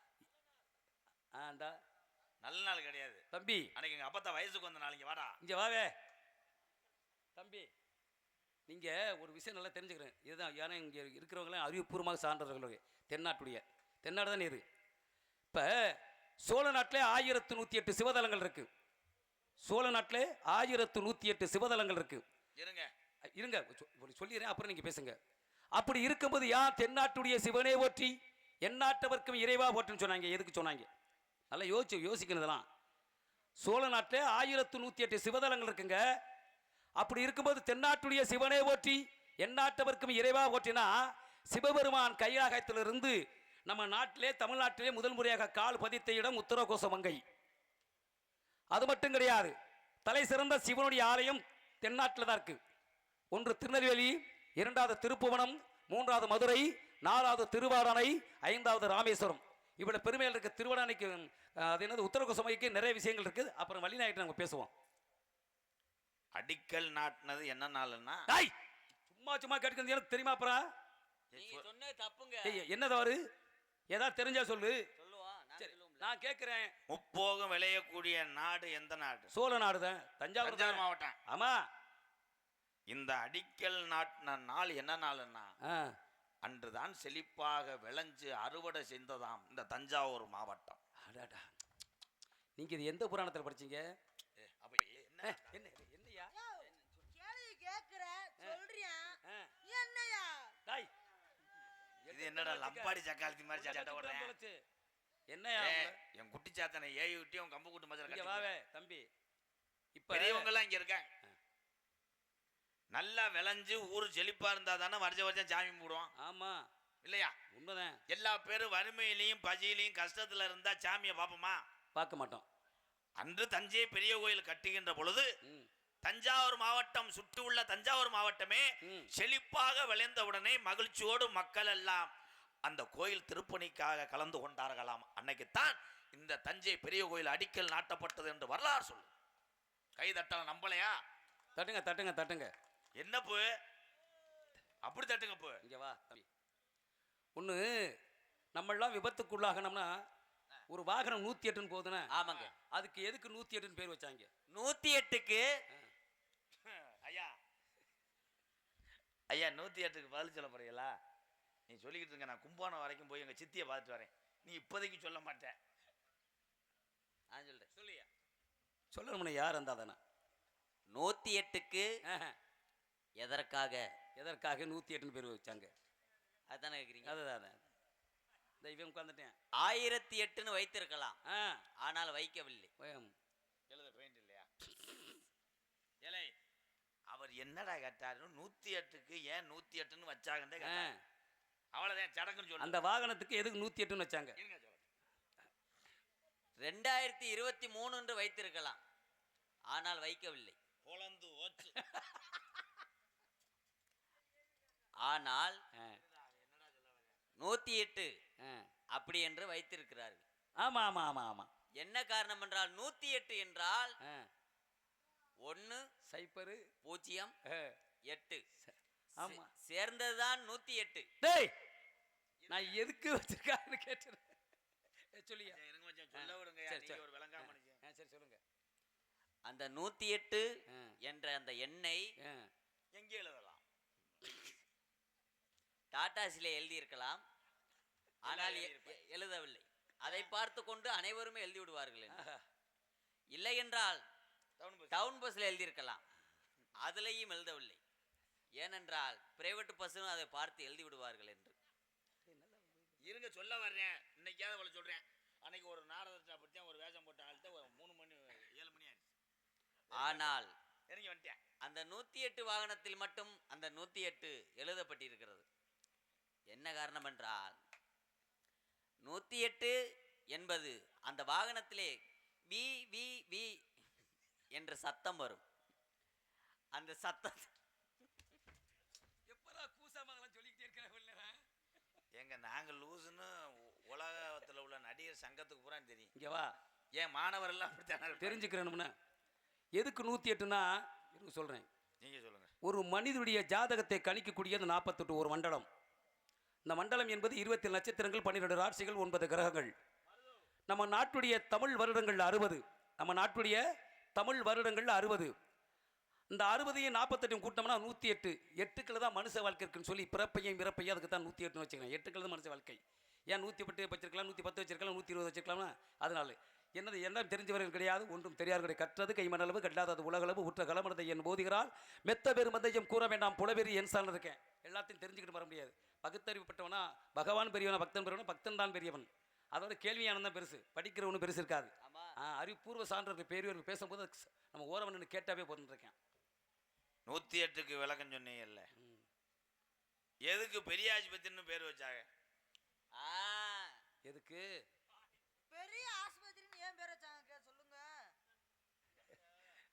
நல்ல நாள் கிடையாது தம்பி. அன்னைக்கு எங்க அப்பா வயசுக்கு வந்த நாள். இங்க வாடா, இங்க வாவே தம்பி. நீங்க ஒரு விஷயம் நல்லா தெரிஞ்சுக்கிறேன். இதுதான், ஏன்னா இங்க இருக்கிறவங்களாம் அறிவுபூர்வமாக சான்றவர்கள். தென்னாடு தானே இது. இப்ப சோழ நாட்டிலே 1108 சிவதலங்கள் இருக்கு. சோழ நாட்டிலே 1108 சிவதலங்கள் இருக்கு. இருங்க சொல்லிடுறேன், அப்புறம் நீங்க பேசுங்க. அப்படி இருக்கும்போது யார் தென்னாட்டுடைய சிவனே போற்றி எந்நாட்டவர்க்கும் இறைவா போற்றுன்னு சொன்னாங்க? எதுக்கு சொன்னாங்க? நல்லா யோசிக்கணுதெல்லாம். சோழ நாட்டில் 1108 சிவதலங்கள் இருக்குங்க. அப்படி இருக்கும்போது தென்னாட்டுடைய சிவனே போற்றி எந்நாட்டவர்க்கும் இறைவா போற்றினா சிவபெருமான் கைலாகத்திலிருந்து நம்ம நாட்டிலே தமிழ்நாட்டிலே முதல் முறையாக கால் பதித்த இடம் உத்தரகோசமங்கை. அது மட்டும் கிடையாது, தலை சிறந்த சிவனுடைய ஆலயம் தென்னாட்டில் தான் இருக்கு. ஒன்று திருநெல்வேலி, 2வது திருப்புவனம், 3வது மதுரை, 4வது திருவாரணை, 5வது ராமேஸ்வரம். இவ்வளவு பெருமையில் இருக்க திருவாரணைக்கு அது என்னது உத்தரகோசமங்கைக்கு நிறைய விஷயங்கள் இருக்குது. அப்புறம் வழிநாயிட்டு நம்ம பேசுவோம். அடிக்கல் நாட்டினது என்ன நாள்னா? சும்மா கேட்கிறது எனக்கு தெரியுமா? அப்புறம் தப்புங்க. என்ன தவறு? ஏதாவது தெரிஞ்சா சொல்லு. நான் கேட்கிறேன். முப்போகம் விளையக்கூடிய நாடு எந்த நாடு? சோழ நாடு தான். தஞ்சாவூர் மாவட்டம். ஆமா, இந்த அடிக்கல் நாட்டின நாள் என்ன நாள்னா ஆ, அன்றுதான் செழிப்பாக விளைஞ்சு அறுவடை செய்ததாம் இந்த தஞ்சாவூர் மாவட்டம். அடாடா. நீங்க இது எந்த புராணத்துல படிச்சீங்க? அப்ப என்ன என்ன என்னையா? கேள்வி கேக்குற சொல்றியா ஆ. என்னையா டாய், இது என்னடா லம்பாடி சக்காலத்தி மாதிரி சட்டை ஓடுறேன்? தொலைச்சு. என்னையா ஏய், உங்களை? என் குட்டி சாத்தனை ஏய் விட்டி உன் கம்பு கூட்டு இங்க மச்சல வாவே தம்பி. இப்ப பெரியவங்க எல்லாம் இங்க இருக்காங்க. நல்லா விளைஞ்சு ஊர் செழிப்பா இருந்தா தானே வருஷம் சாமி கும்பிடுவோம் ஆமா, இல்லையா? உண்மைதான். எல்லா பேரும் வறுமையிலையும் பசியிலையும் கஷ்டத்துல இருந்தா சாமியை பார்ப்போமா? பார்க்க மாட்டோம். அன்று தஞ்சை பெரிய கோயில் கட்டுகின்ற பொழுது ம், தஞ்சாவூர் மாவட்டம் சுற்றி உள்ள தஞ்சாவூர் மாவட்டமே ம். செழிப்பாக விளைந்தவுடனே மகிழ்ச்சியோடு மக்கள் எல்லாம் அந்த கோயில் திருப்பணிக்காக கலந்து கொண்டார்களாம். அன்னைக்குத்தான் இந்த தஞ்சை பெரிய கோயில் அடிக்கல் நாட்டப்பட்டது என்று வரலாறு சொல்லு. கை தட்டலாம் நம்பலையா? தட்டுங்க தட்டுங்க தட்டுங்க. என்ன போ அப்படி தட்டுங்க போ. இங்க வா தம்பி. ஒண்ணு, நம்மளாம் விபத்துக்குள்ளாகணும்னா ஒரு வாகனம் 108 போகுதுன்னா ஆமாங்க. அதுக்கு எதுக்கு 108 பேர் வச்சாங்க? 108க்கு ஐயா ஐயா 108க்கு பதில் சொல்ல போறீங்களா? நீ சொல்லிக்கிட்டு இருங்க. நான் கும்பகோணம் வரைக்கும் போய் எங்க சித்தியை பார்த்துட்டு வரேன். நீ இப்போதைக்கு சொல்ல மாட்டேன். நான் சொல்றேன். சொல்லியா? சொல்லணும்னா யார் இருந்தா தானே? 108க்கு எதற்காக? எதற்காக 108 பேர் வச்சாங்க? அதுதானே கேக்குறீங்க. அதுதான். இந்த இவன் உட்கார்ந்துட்டேன். 1008ன்னு வைத்திருக்கலாம், ஆ, ஆனால் வைக்கவில்லை. எழுத பெயிண்ட் இல்லையா? ஏலே அவர் என்னடா கேட்டாரு? 108க்கு ஏன் 108ன்னு வச்சாங்கன்னு ஆ. கேட்டாரு. அவ்வளவுதான் சடங்குன்னு சொல்லு. அந்த வாகனத்துக்கு எதுக்கு 108 வச்சாங்க? இருங்க சொல்றேன். 2023 என்று வைத்திருக்கலாம், ஆனால் வைக்கவில்லை. பொளந்து ஓச்சு. ஆனால் ஆ, 108 ஆ. அப்படி என்று வைத்திருக்கிறார்கள். ஆமா ஆமா ஆமா ஆமா. என்ன காரணம் என்றால் 108 என்றால் ஆ, 1 சைப்பரு. 0 ஆ, 8 ஆமா. சேர்ந்ததுதான் 108. டேய், நான் எதுக்கு வச்சிருக்கான்னு கேட்டேன். சொல்லியா? இருங்க மச்சான், சொல்ல விடுங்க. சரி, நீங்க சரி. ஒரு விளங்காம மனுஷன். சரி சொல்லுங்க. அந்த 108 ஆ, என்ற அந்த எண்ணை ஆ. எங்கே எழுதலாம்? டாடாஸிலே எழுதியிருக்கலாம், ஆனால் எழுதவில்லை. அதை பார்த்து கொண்டு அனைவருமே எழுதி விடுவார்கள் என்று. ஆஹா. இல்லை என்றால் டவுன் பஸ். டவுன் பஸ்ல எழுதியிருக்கலாம், அதுலேயும் எழுதவில்லை. ஏனென்றால் பிரைவேட் பஸ்ஸும் அதை பார்த்து எழுதி விடுவார்கள் என்று. இருங்க சொல்ல வர்றேன். இன்னைக்காவது அவளை சொல்றேன். அன்னைக்கு ஒரு நாடகத்தை அப்படித்தான் ஒரு வேஷம் போட்ட ஆள்கிட்ட ஒரு 3 மணி 7 மணி ஆயிடுச்சு. ஆனால் இறங்கி வந்துட்டேன். அந்த 108 வாகனத்தில் மட்டும் அந்த 108 எழுதப்பட்டிருக்கிறது. என்ன காரணம் என்றால் 108 என்பது அந்த வாகனத்திலே வி வி வி என்ற சத்தம் வரும். அந்த சத்தம் எப்படா கூசாமங்கலாம் சொல்லிக்கிட்டே இருக்கிறவங்க? எங்க நாங்க லூசுன்னு உலகத்துல உள்ள நடிகர் சங்கத்துக்கு பூரா தெரியும். இங்க வா, ஏன் மாணவர் எல்லாம் அப்படித்தானே இருப்பாங்க? தெரிஞ்சுக்கிறேனும்னா எதுக்கு 108னா இருங்க சொல்றேன். நீங்க சொல்லுங்க. ஒரு மனிதனுடைய ஜாதகத்தை கணிக்கக்கூடியது 48 ஒரு மண்டலம். இந்த மண்டலம் என்பது 27 நட்சத்திரங்கள், 12 ராசிகள், 9 கிரகங்கள். நம்ம நாட்டுடைய தமிழ் வருடங்கள் 60. நம்ம நாட்டுடைய தமிழ் வருடங்கள் 60. இந்த 60ஐயும் 48 கூட்டம்னா 108. 8க்குள்ள தான் மனுஷ வாழ்க்கை இருக்குன்னு சொல்லி பிறப்பையும் இறப்பையும் அதுக்கு தான் 108 வச்சுக்கலாம். 8க்குள்ள தான் மனுஷ வாழ்க்கை. ஏன் 110 வச்சிருக்கலாம், 110 வச்சிருக்கலாம், 120 வச்சிருக்கலாம்னா அதனால என்னது என்ன தெரிஞ்சவர்கள் கிடையாது, ஒன்றும் தெரியாதவர்களை கற்றது கைமணளவு கல்லாதது உலகளவு உற்ற கலமனதை என் போதுகிறாள் மெத்த பெரு மந்தையும் கூற வேண்டாம் புலவெறி என் சார்ந்து இருக்கேன். எல்லாத்தையும் தெரிஞ்சுக்கிட்டு வர முடியாது. பகுத்தறிவுப்பட்டவனா பகவான் பெரியவனா, பக்தன் பெரியவனா, பக்தன் தான் பெரியவன். அதோட கேள்வியானது தான் பெருசு, படிக்கிறவனு பெருசு இருக்காது. ஆமா. அறிவுபூர்வ சான்றவர்கள் பெரியவர்கள் பேசும்போது நம்ம ஓரவன்னு கேட்டாவே போதுன்னு இருக்கேன். 108க்கு விளக்கம் சொன்னீங்கல்ல, எதுக்கு பெரிய ஆஸ்பத்திரின்னு பேர் வச்சாங்க? எதுக்கு பெரிய ஆஸ்பத்திரின்னு ஏன் பேர் வச்சாங்க சொல்லுங்க.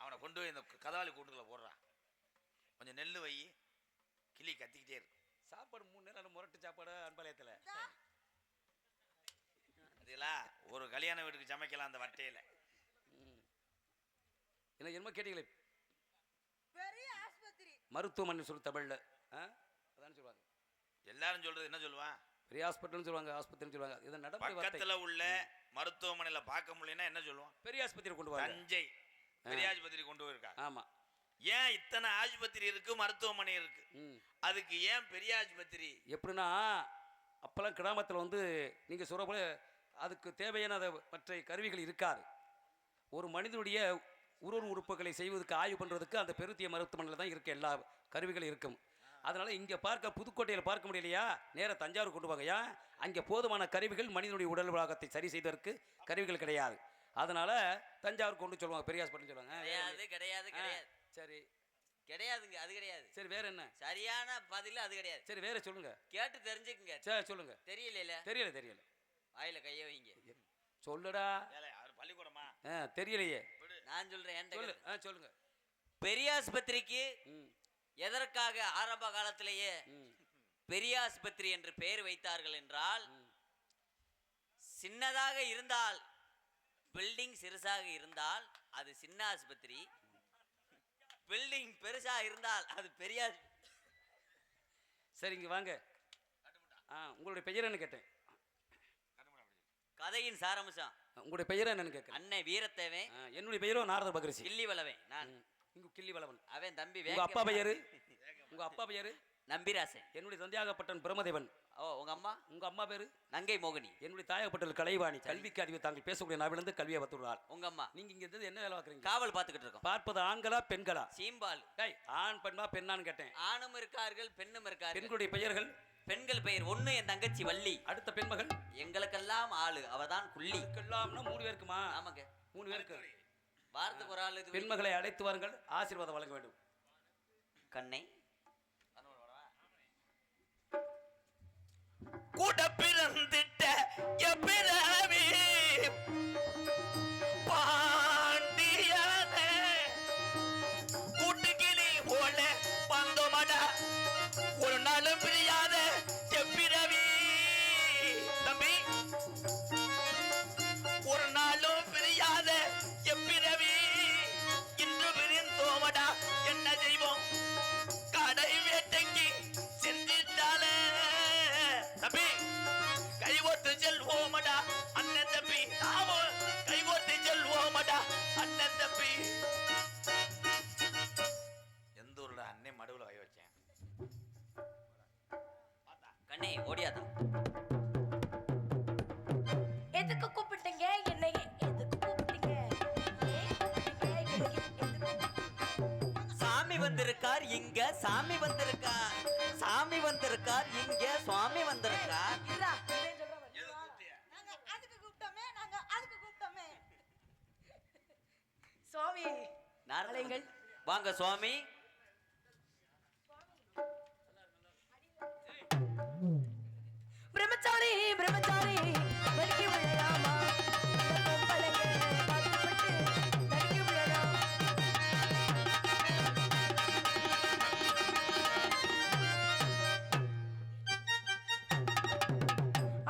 அவனை கொண்டு போய் இந்த கதவாளி கூண்டுக்குள்ள போடுறான். கொஞ்சம் நெல் வை, கிளி கத்திக்கிட்டே இருக்கு. சாப்பாடு 3 நேரம் முரட்டு சாப்பாடு அன்பாளையத்தில். அதுல ஒரு கல்யாண வீட்டுக்கு சமைக்கலாம் அந்த வட்டையில. என்ன என்னமோ கேட்டீங்களே, பெரிய ஆஸ்பத்திரி மருத்துவமனை சொல்லு தமிழ்ல. அதான் சொல்லுவாங்க. எல்லாரும் சொல்றது என்ன சொல்லுவான்? பெரிய ஹாஸ்பிட்டல்னு சொல்லுவாங்க, ஆஸ்பத்திரின்னு சொல்லுவாங்க. இதை நடைமுறை வார்த்தை. பக்கத்துல உள்ள மருத்துவமனையில பார்க்க முடியலன்னா என்ன சொல்லுவான்? பெரிய ஆஸ்பத்திரி கொண்டு வாங்க. தஞ்சை பெரிய ஆஸ்பத்திரி கொண்டு போயிருக்காங்க. ஆமா. ஏன் இத்தனை ஆஸ்பத்திரி இருக்கு, மருத்துவமனை இருக்கு, அதுக்கு ஏன் பெரிய ஆஸ்பத்திரி? எப்படின்னா அப்பெல்லாம் கிராமத்தில் வந்து நீங்க சொல்ற போல அதுக்கு தேவையான மற்ற கருவிகள் இருக்காது. ஒரு மனிதனுடைய உறுப்புகளை செய்வதற்கு ஆய்வு பண்ணுறதுக்கு அந்த பெருத்திய மருத்துவமனையில் தான் இருக்க எல்லா கருவிகளும் இருக்கும். அதனால் இங்கே பார்க்க புதுக்கோட்டையில் பார்க்க முடியலையா, நேராக தஞ்சாவூர் கொண்டு வாங்கயா. அங்கே போதுமான கருவிகள் மனிதனுடைய உடல் பாகத்தை சரி செய்வதற்கு கருவிகள் கிடையாது. அதனால் தஞ்சாவூர் கொண்டு சொல்லுவாங்க, பெரிய ஹாஸ்பிட்டல் சொல்லுவாங்க. கிடையாது. சரி கிடையாதுங்க, அது கிடையாது. சரி வேற என்ன? சரியான பதில் அது கிடையாது. சரி வேற சொல்லுங்க, கேட்டு தெரிஞ்சுக்குங்க. சரி சொல்லுங்க. தெரியல வாயில கைய வைங்க. சொல்லுடா. பள்ளிக்கூடமா? தெரியலையே. நான் சொல்றேன். சொல்லுங்க. பெரிய ஆஸ்பத்திரிக்கு எதற்காக ஆரம்ப காலத்திலேயே பெரிய ஆஸ்பத்திரி என்று பெயர் வைத்தார்கள் என்றால், சின்னதாக இருந்தால், பில்டிங் சிறுசாக இருந்தால் அது சின்ன ஆஸ்பத்திரி, பில்டிங் பெருசா இருந்தால் அது பெரிய. சரி இங்க வாங்க. உங்களுடைய பெயர் என்ன கேட்டேன்? கதையின் சாரம்சம். உங்களுடைய பெயர் என்னன்னு கேட்க. அன்னை வீரத்தேவன். என்னுடைய பெயரோ நாரத பகரிசி. கிள்ளி வளவன். நான் இங்கு கிள்ளி வளவன். அவன் தம்பி. உங்க அப்பா பெயரு? உங்க அப்பா பெயரு? நம்பிராசன். என்னுடைய தந்தையாகப்பட்டன் பிரமதேவன். ஓ, உங்க அம்மா? உங்க அம்மா பேரு? நங்கை மோகினி. என்னுடைய தாயகப்பட்டல் கலைவாணி. கல்விக்கு அறிவு தாங்கள் பேசக்கூடிய நாவிலிருந்து கல்வியை வத்துள்ளார். உங்க அம்மா? நீங்க இங்க இருந்து என்ன வேலை பார்க்குறீங்க? காவல் பார்த்துக்கிட்டு இருக்கோம். பார்ப்பது ஆண்களா பெண்களா? சீம்பால். ஆண் பெண்ணா பெண்ணான்னு கேட்டேன். ஆணும் இருக்கார்கள், பெண்ணும் இருக்கார்கள். பெண்களுடைய பெயர்கள்? பெண்கள் பெயர் ஒண்ணு என் தங்கச்சி வள்ளி. அடுத்த பெண்மகள்? எங்களுக்கெல்லாம் ஆளு, அவதான் குள்ளி. இதுக்கெல்லாம்னா 3 பேருக்குமா? ஆமாங்க, 3 பேருக்கு. வாரத்துக்கு ஒரு ஆளு. பெண்மகளை அழைத்து வாருங்கள், ஆசீர்வாதம் வழங்க வேண்டும். கண்ணை கூட பிறந்திட்ட எப்பிரவி பாண்டியனே, கூட்டுக்கிளி போல பந்தோமடா, ஒரு நாளும் பிரியாத எப்பிரவி. தம்பி, ஒரு நாளும் பிரியாத எப்பிரவி, இன்று பிரிந்தோமடா என்ன செய்வோம், கடை வேட்டைக்கு சென்றிட்டாலே. தம்பி, கைகோத்து செல்வோமடா அண்ணன் தம்பி, நாமும் கைகோத்து செல்வோமடா அண்ணன் தம்பி. எந்த ஊர்ல அன்னை மடுவுல கை வச்சேன். கண்ணை ஓடியாதான். எதுக்கு கூப்பிட்டீங்க என்னை? எதுக்கு கூப்பிட்டீங்க? சாமி வந்திருக்கார் இங்க, சாமி வந்திருக்கார், சாமி வந்திருக்கார் இங்க, சுவாமி வந்திருக்கார். இருடா, இதே சொல்றேன். நாங்க அதுக்கு கூப்பிட்டோமே. சுவாமி நாரதங்கள் வாங்க சுவாமி. பிரம்மச்சாரி வலிக்கு விழலாமா? பொம்பளைங்க பாட்டுப்பட்டு வலிக்கு விழலாம்.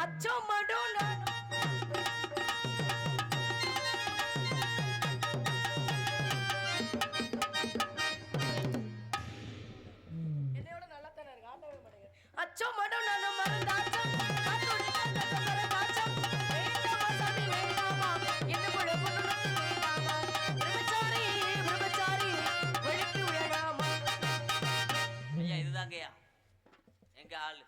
அச்சோ மடும் நானும் என்னையோட நல்லா தானே இருக்கு. ஆட்டவே மாட்டேங்குது. அச்சோ மடும் நானும் மறந்தாச்சம். காத்தோடு காத்தோடு மறந்தாச்சம். வேண்டாமா சாமி வேண்டாமா, என்னுக்குள்ள பொண்ணுக்கு வேண்டாமா. பிரம்மச்சாரி வலிக்கு விழலாமா? ஐயா இதுதாங்கய்யா எங்க ஆளு.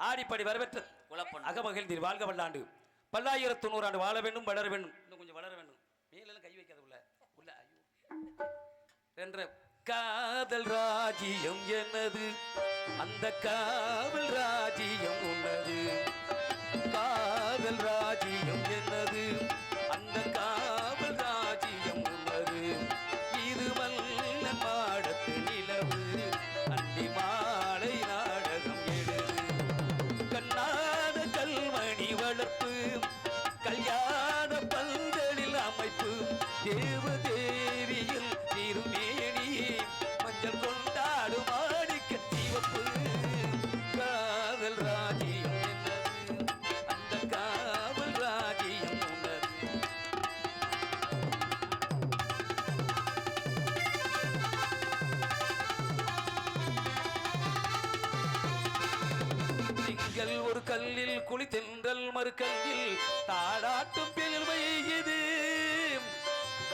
ஆடிப்படி வரவேற்ற குலப்பொன் அகமகிழ்ந்தீர் வாழ்க வல்லாண்டு, பல்லாயிரத்து 100 ஆண்டு வாழ வேண்டும், வளர வேண்டும். இன்னும் கொஞ்சம் வளர வேண்டும். மேலெல்லாம் கை வைக்காத உள்ள ஐயோ என்ற காதல் ராஜ்யம் என்னது, அந்த காவல் ராஜ்யம் உள்ளது. காதல் ராஜ்யம் என்னது, அந்த காவல் ராஜ்யம் உள்ளது. இது வல்ல மாடத்து நிலவு, அந்தி மாலை நாடகம் எழுது. கண்ணாத கல்மணி வளர்ப்பு, கல்யாண பந்தலில் அமைப்பு, தேவதேவியில் திருமேனி, மஞ்சள் கொண்டாடும் மாணிக்க சிவப்பு. காதல் ராஜ்யம் என்னது, அந்த காவல் ராஜ்யம் உள்ளது. திங்கள் ஒரு கல்லில் குளித்தென்றல் மறுக்கல்லில் தாடாட்டும் பெருமையை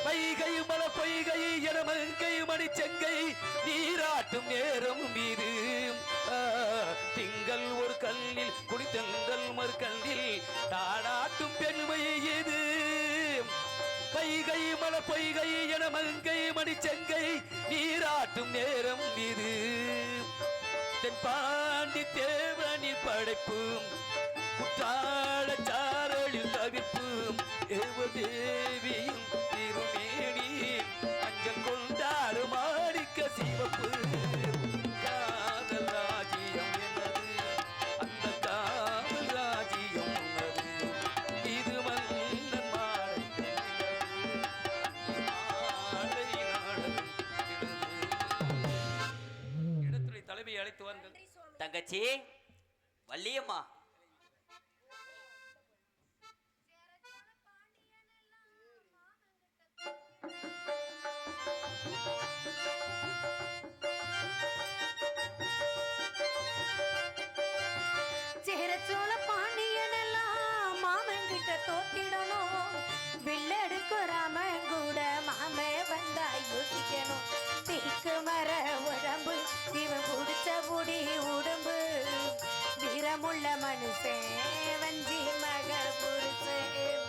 வைகை மல பொய்கை எனமங்கை மணி செங்கை நீராட்டும் நேரம் மீது திங்கள் ஒரு கல்லில் குடித்தங்கள் மறு கல்லில் தாடாட்டும் பெண்மை இது வைகை மல பொய்கை எனமங்கை மணி செங்கை நீராட்டும் நேரம் மீது தென்பாண்டி தேவனில் படைப்பும் குற்றால சாரலில் தவிர்ப்பும் தேவியும் திருமேனி அஞ்சல் கொண்டாடு மாணிக்க சிவப்பு காதல் ராஜ்யம் என்னது அந்த காதல் ராஜ்யம் உன்னது இது மன்னன் மாலை இடத்துறை தலைமை அழைத்து வாருங்கள். தங்கச்சி வள்ளியம்மா, சேரச்சோழ பாண்டியன் எல்லாம் மாமன் கிட்ட தோத்திடணும். வில்லெடுக்கும் ராமன் கூட மாமே வந்தா யோசிக்கணும். தீக்கு மர உடம்பு இவன் புடிச்ச புடி உடம்பு வீரமுள்ள மனுஷன் வஞ்சி மக புருஷன்.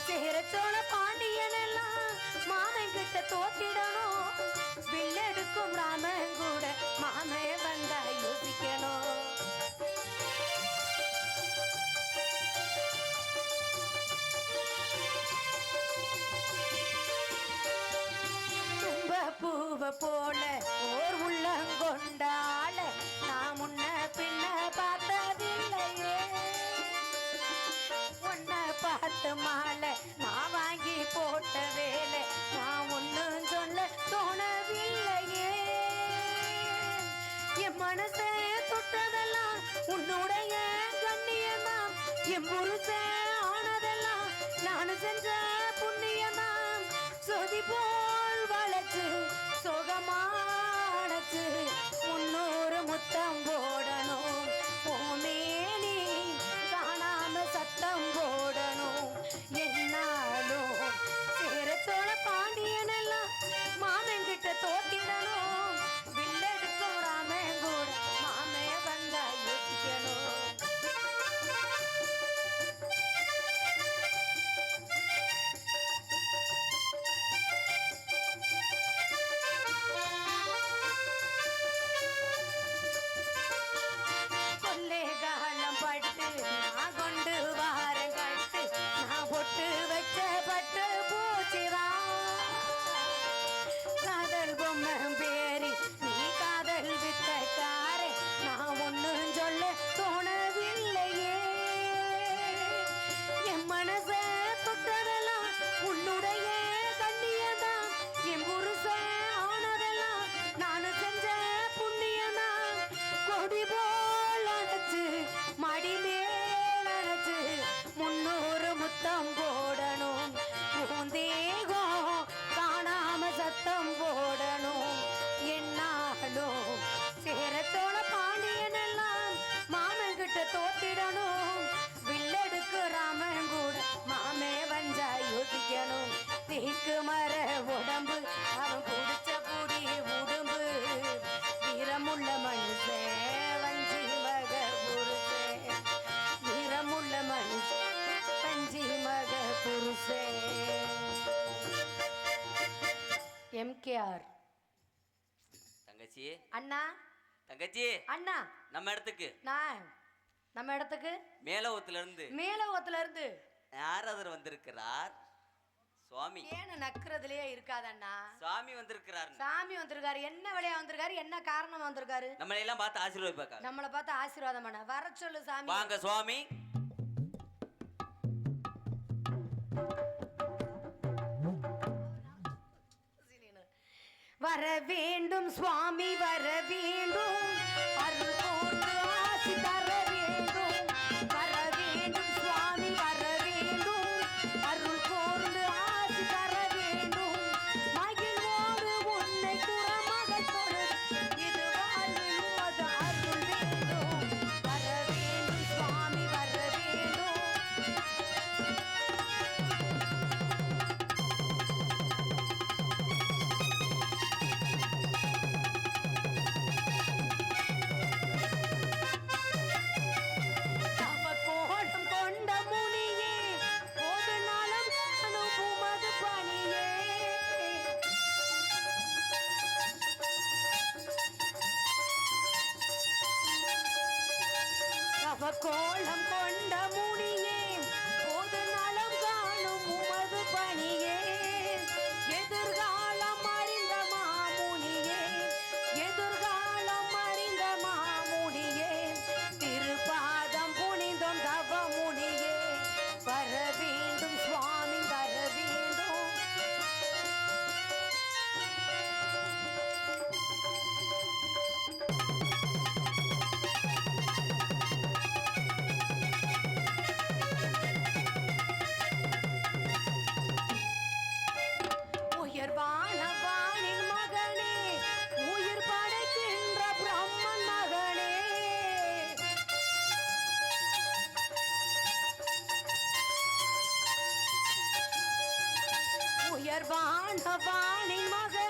சேரச்சோழ பாண்டியன் எல்லாம் மாமன் கிட்ட தோத்திடணும். வில்லெடுக்கும் ராமன் கூட மாமே வந்தா யோசிக்கணும். பூவ போல ஓர் உள்ளங்கொண்டால நான் முன்ன பின்ன பார்த்ததில்லையே. உன்ன பார்த்து மாலை நான் வாங்கி போட்ட வேலை நான் ஒன்னும் சொல்ல தோணவில்லையே. என் மனசே தொட்டதெல்லாம் உன்னுடைய கண்ணியமாம். என் புருஷன் ஆனதெல்லாம் நான் செஞ்ச புண்ணியமாம். சொதி போல் வளைச்சு சுகமானச்சு 300 முத்தம் போடணும். ஓமேனி காணாம சத்தம் போடணும். என்னாலும் சேரச்சோழ பாண்டியன் எல்லாம் மாமன் கிட்ட தோத்திடணும். வில்லெடுக்கும் ராமன் கூட மாமே வந்தா யோசிக்கணும். கொல்லேகாலம் பட்டு நான் கொண்டு வாரம் கட்டு நான் பொட்டு வச்ச பட்டு பூச்சிரா. காதல் பொம்மை பேரி நீ காதல் வித்தக்காரே நான் ஒன்னும் சொல்ல தோணவில்லையே. என் மனச தொட்டதெல்லாம் உன்னுடைய கண்ணியதான். என் புருஷன் ஆனதெல்லாம் நானு செஞ்ச புண்ணியதான். கொடி போல் அணைச்சு மடி மேல் அணைச்சு 300 முத்தம் போடணும். பூந்தேகம் காணாம சத்தம் போடணும். என்னாலும் சேரச்சோழ பாண்டியன் எல்லாம் மாமன் கிட்ட தோத்திடணும். வில்லெடுக்கு ராமன் கூட மாமே வஞ்சா யோசிக்கணும். தீக்கு மர உடம்பு அவன் புடிச்ச புடி உடம்பு வீரமுள்ள மனுஷன் வஞ்சி மக புருஷன். வீரமுள்ள மனுஷன் வஞ்சி மக புருஷன். எம்கேஆர் தங்கச்சி அண்ணா தங்கச்சி அண்ணா நம்ம இடத்துக்கு நம்ம இடத்துக்கு மேலோகத்துல இருந்து மேலோகத்துல இருந்து யாராதர் வந்திருக்கிறார்? சுவாமி. ஏன நக்குறதுலயே இருக்காதண்ணா. சுவாமி வந்திருக்கிறார். சாமி வந்திருக்காரு. என்ன வழியா வந்திருக்காரு? என்ன காரணம் வந்திருக்காரு? நம்மளை எல்லாம் பார்த்து ஆசீர்வாதம் நம்மளை பார்த்து ஆசீர்வாதம் பண்ண வர சொல்லு சாமி. வாங்க சுவாமி. வர வேண்டும் சுவாமி வர வேண்டும். அருள் கூர்ந்து ஆசி தர வேண்டும். வர வேண்டும் சுவாமி வர வேண்டும். அருள் கூர்ந்து ஆசி தர வேண்டும். மகிழ்வோடு உன்னை குறமகள் தொழு இது வாழ்வில் உமது அருள் வேண்டும். வர வேண்டும் சுவாமி வர வேண்டும். கோலம் கொண்ட முடியே பொது நலம் காணும் உமது பணியே எதிர்காலம் அறிந்த மாமுனியே எதிர்காலம் அறிந்த மாமுனியே திருப்பாதம் புனிதம் தவமுனியே வர வேண்டும் சுவாமி வர வேண்டும். உயர்வான வானின் மகனே உயிர் படைக்கின்ற பிரம்மன் மகனே உயர்வான வானின் மகனே